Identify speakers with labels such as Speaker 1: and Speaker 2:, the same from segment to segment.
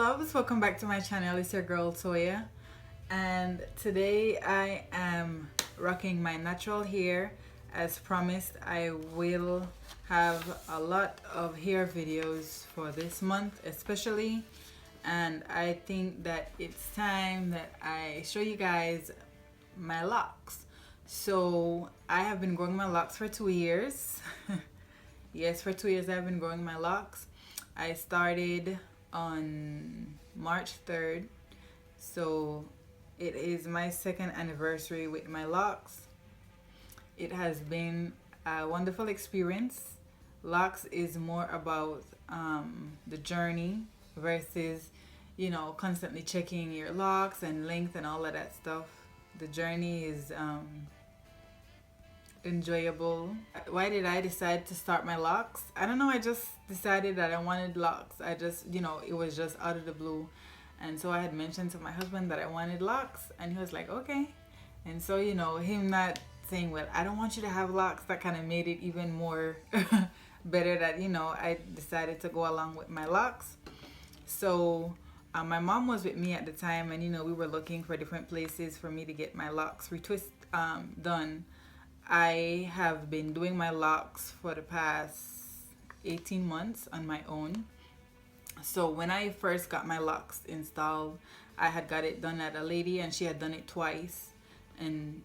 Speaker 1: loves, welcome back to my channel. It's your girl Toya, and today I am rocking my natural hair. As promised, I will have a lot of hair videos for this month especially, and I think that it's time that I show you guys my locks. So I have been growing my locks for 2 years. Yes, for 2 years I've been growing my locks. I started on March 3rd, so it is my second anniversary with my locks. It has been a wonderful experience. Locks is more about the journey versus, you know, constantly checking your locks and length and all of that stuff. The journey is enjoyable. Why did I decide to start my locks? I don't know, I just decided that I wanted locks. I just, you know, it was just out of the blue. And so I had mentioned to my husband that I wanted locks, and he was like, okay. And so, you know, him not saying, well, I don't want you to have locks, that kind of made it even more better that, you know, I decided to go along with my locks. So my mom was with me at the time, and, you know, we were looking for different places for me to get my locks retwist done. I have been doing my locks for the past 18 months on my own. So when I first got my locks installed, I had got it done at a lady, and she had done it twice. And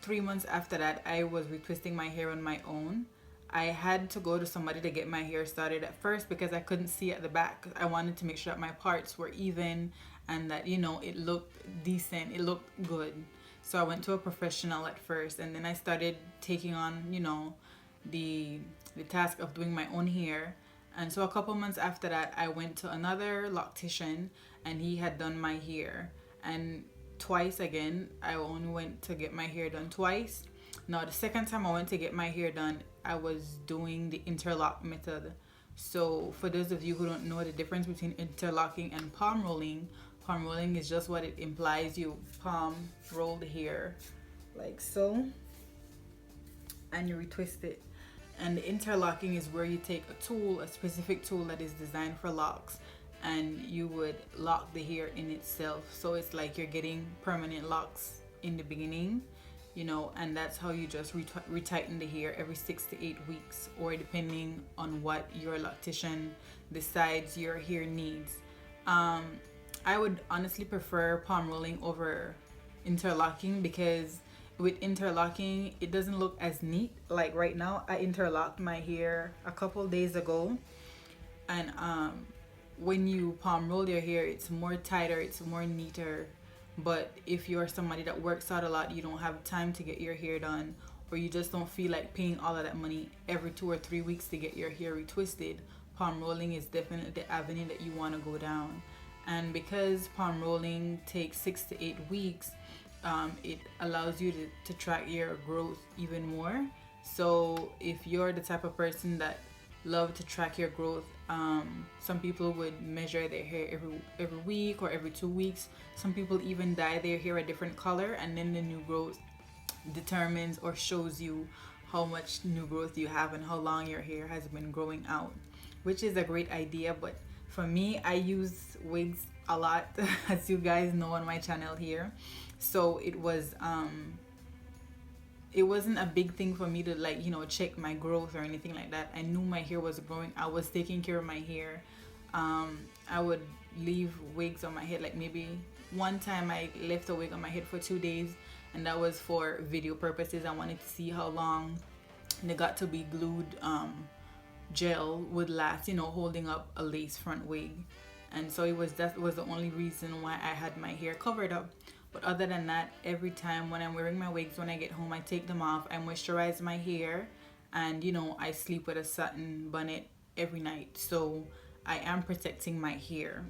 Speaker 1: 3 months after that, I was retwisting my hair on my own. I had to go to somebody to get my hair started at first because I couldn't see at the back. I wanted to make sure that my parts were even and that, you know, it looked decent, it looked good. So I went to a professional at first, and then I started taking on, you know, the task of doing my own hair. And so a couple months after that, I went to another loctician, and he had done my hair. And twice again, I only went to get my hair done twice. Now the second time I went to get my hair done, I was doing the interlock method. So for those of you who don't know the difference between interlocking and palm rolling is just what it implies. You palm roll the hair like so, and you retwist it. And the interlocking is where you take a tool, a specific tool that is designed for locks, and you would lock the hair in itself. So it's like you're getting permanent locks in the beginning, you know, and that's how you just retighten the hair every 6 to 8 weeks, or depending on what your loctician decides your hair needs. I would honestly prefer palm rolling over interlocking, because with interlocking it doesn't look as neat. Like right now, I interlocked my hair a couple days ago, and when you palm roll your hair, it's more tighter, it's more neater. But if you're somebody that works out a lot, you don't have time to get your hair done, or you just don't feel like paying all of that money every 2 or 3 weeks to get your hair retwisted, palm rolling is definitely the avenue that you want to go down. And because palm rolling takes 6 to 8 weeks, it allows you to track your growth even more. So if you're the type of person that love to track your growth, some people would measure their hair every week or every 2 weeks. Some people even dye their hair a different color, and then the new growth determines or shows you how much new growth you have and how long your hair has been growing out, which is a great idea. But for me, I use wigs a lot, as you guys know on my channel here. So it wasn't a big thing for me to, like, you know, check my growth or anything like that. I knew my hair was growing. I was taking care of my hair. I would leave wigs on my head. Like maybe one time I left a wig on my head for 2 days, and that was for video purposes. I wanted to see how long the got to be glued gel would last, you know, holding up a lace front wig. And so that was the only reason why I had my hair covered up. But other than that, every time when I'm wearing my wigs, when I get home, I take them off, I moisturize my hair, and, you know, I sleep with a satin bonnet every night. So I am protecting my hair.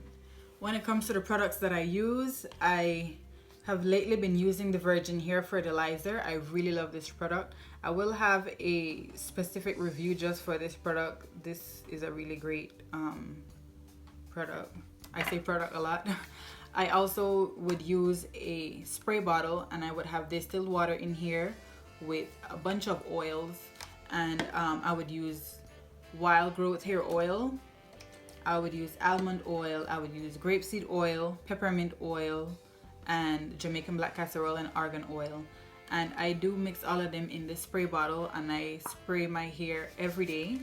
Speaker 1: When it comes to the products that I use, I have lately been using the Virgin Hair Fertilizer. I really love this product. I will have a specific review just for this product. This is a really great product. I say product a lot. I also would use a spray bottle, and I would have distilled water in here with a bunch of oils, and I would use wild growth hair oil, I would use almond oil, I would use grapeseed oil, peppermint oil, and Jamaican black castor oil and argan oil. And I do mix all of them in this spray bottle, and I spray my hair every day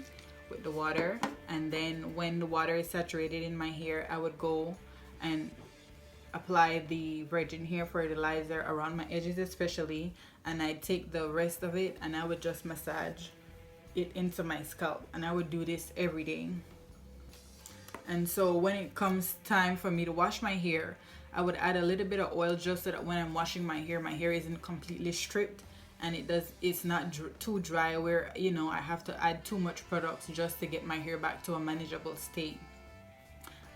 Speaker 1: with the water. And then when the water is saturated in my hair, I would go and apply the virgin hair fertilizer around my edges especially, and I'd take the rest of it and I would just massage it into my scalp, and I would do this every day. And so when it comes time for me to wash my hair, I would add a little bit of oil just so that when I'm washing my hair isn't completely stripped, and it's not too dry where, you know, I have to add too much products just to get my hair back to a manageable state.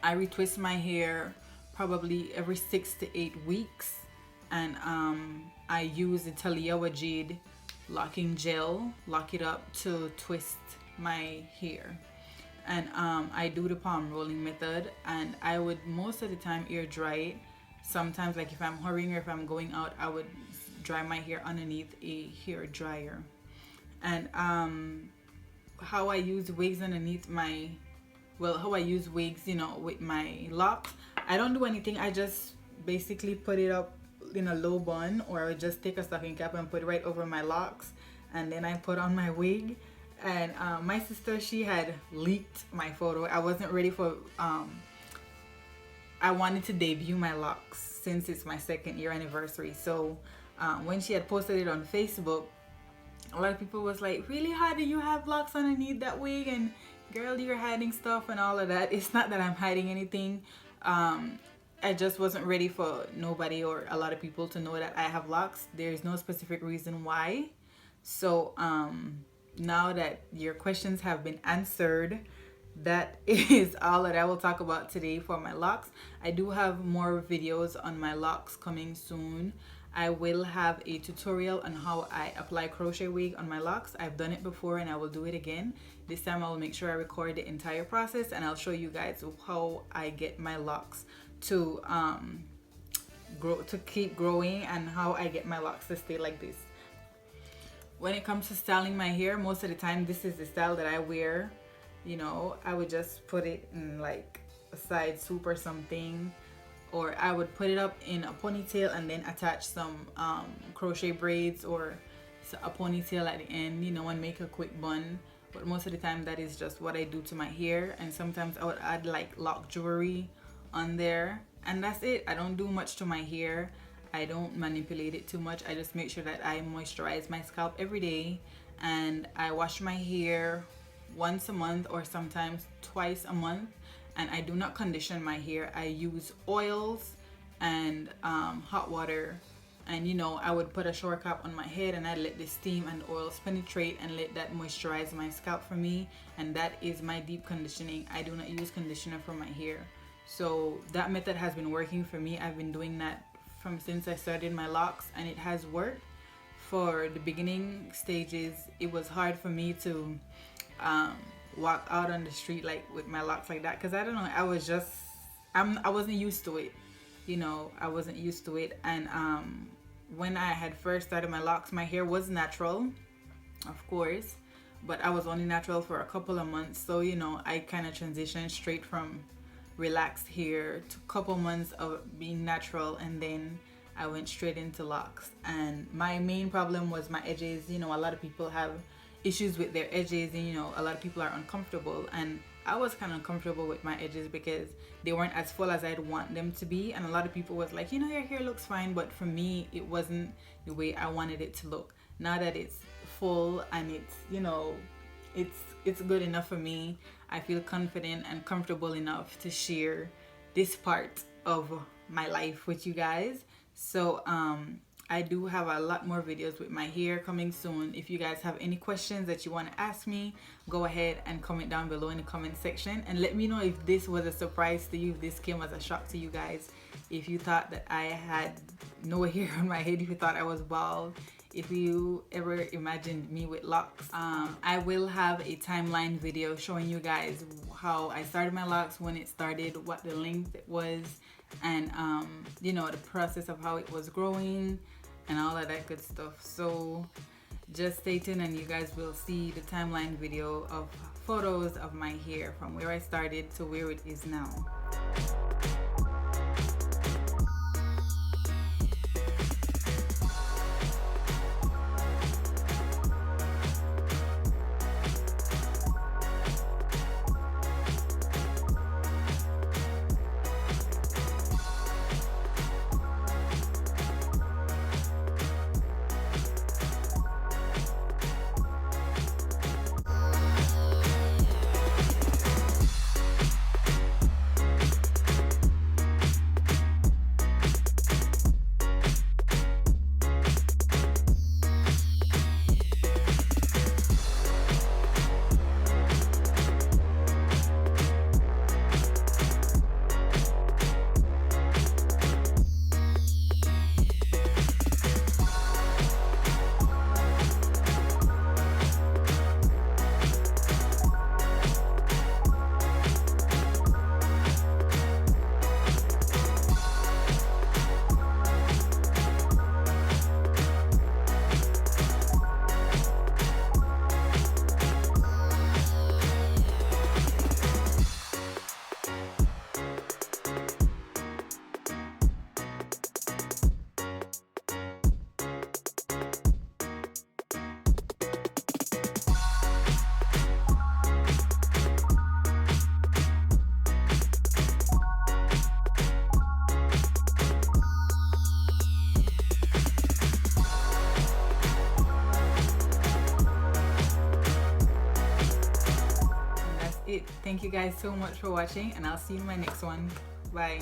Speaker 1: I retwist my hair probably every 6 to 8 weeks, and I use the Taliawa Jade locking gel, lock it up to twist my hair. And I do the palm rolling method, and I would most of the time air dry it. Sometimes, like if I'm hurrying or if I'm going out, I would dry my hair underneath a hair dryer. And how I use wigs underneath my, well, how I use wigs, you know, with my locks, I don't do anything. I just basically put it up in a low bun, or I would just take a stocking cap and put it right over my locks, and then I put on my wig. And my sister, she had leaked my photo. I wasn't ready for I wanted to debut my locks since it's my 2nd year anniversary. So when she had posted it on Facebook, a lot of people was like, really, how do you have locks underneath that wig, and girl, you're hiding stuff and all of that. It's not that I'm hiding anything. I just wasn't ready for nobody or a lot of people to know that I have locks. There's no specific reason why. So now that your questions have been answered, that is all that I will talk about today for my locks. I do have more videos on my locks coming soon. I will have a tutorial on how I apply crochet wig on my locks. I've done it before and I will do it again. This time I will make sure I record the entire process, and I'll show you guys how I get my locks to keep growing, and how I get my locks to stay like this. When it comes to styling my hair, most of the time this is the style that I wear. You know, I would just put it in like a side swoop or something, or I would put it up in a ponytail and then attach some crochet braids or a ponytail at the end, you know, and make a quick bun. But most of the time that is just what I do to my hair. And sometimes I would add like Loc jewelry on there, and that's it. I don't do much to my hair. I don't manipulate it too much. I just make sure that I moisturize my scalp every day, and I wash my hair once a month or sometimes twice a month. And I do not condition my hair. I use oils and hot water, and you know, I would put a shower cap on my head and I let the steam and oils penetrate and let that moisturize my scalp for me, and that is my deep conditioning. I do not use conditioner for my hair. So that method has been working for me. I've been doing that from since I started my locks, and it has worked. For the beginning stages, it was hard for me to walk out on the street like with my locks like that, because I don't know, I wasn't used to it, you know. I wasn't used to it. And when I had first started my locks, my hair was natural, of course, but I was only natural for a couple of months. So you know, I kind of transitioned straight from relaxed hair to a couple months of being natural, and then I went straight into locks. And my main problem was my edges. You know, a lot of people have issues with their edges, and you know, a lot of people are uncomfortable, and I was kind of uncomfortable with my edges because they weren't as full as I'd want them to be. And a lot of people was like, you know, your hair looks fine, but for me it wasn't the way I wanted it to look. Now that it's full and it's, you know, it's good enough for me, I feel confident and comfortable enough to share this part of my life with you guys. So I do have a lot more videos with my hair coming soon. If you guys have any questions that you want to ask me, go ahead and comment down below in the comment section, and let me know if this was a surprise to you, if this came as a shock to you guys, if you thought that I had no hair on my head, if you thought I was bald, if you ever imagined me with locks. I will have a timeline video showing you guys how I started my locks, when it started, what the length it was, and you know, the process of how it was growing and all of that good stuff. So just stay tuned and you guys will see the timeline video of photos of my hair from where I started to where it is now. Thank you guys so much for watching, and I'll see you in my next one. Bye.